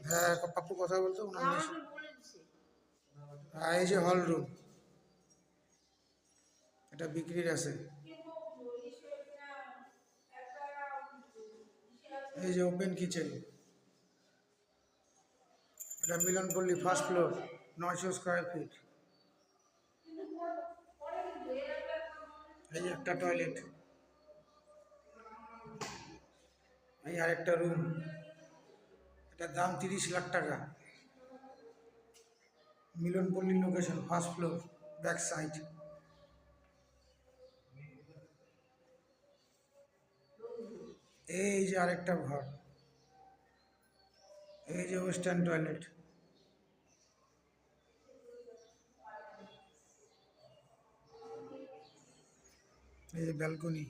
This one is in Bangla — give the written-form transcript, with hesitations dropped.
হ্যাঁ পাপ্পু কথা বলতো ওনার হ্যাঁ এই যে হল রুম, এটা বিক্রির আছে। এই যে ওপেন কিচেন, এটা Milanpalli first floor, 900 square feet. এই যে একটা টয়লেট, এই আরেকটা রুম, এটার দাম 30 লাখ টাকা। Milanpalli location, first floor, back side. এই যে আরেকটা ঘর, এই যে ওয়েস্টার্ন টয়লেট, এই যে ব্যালকনি।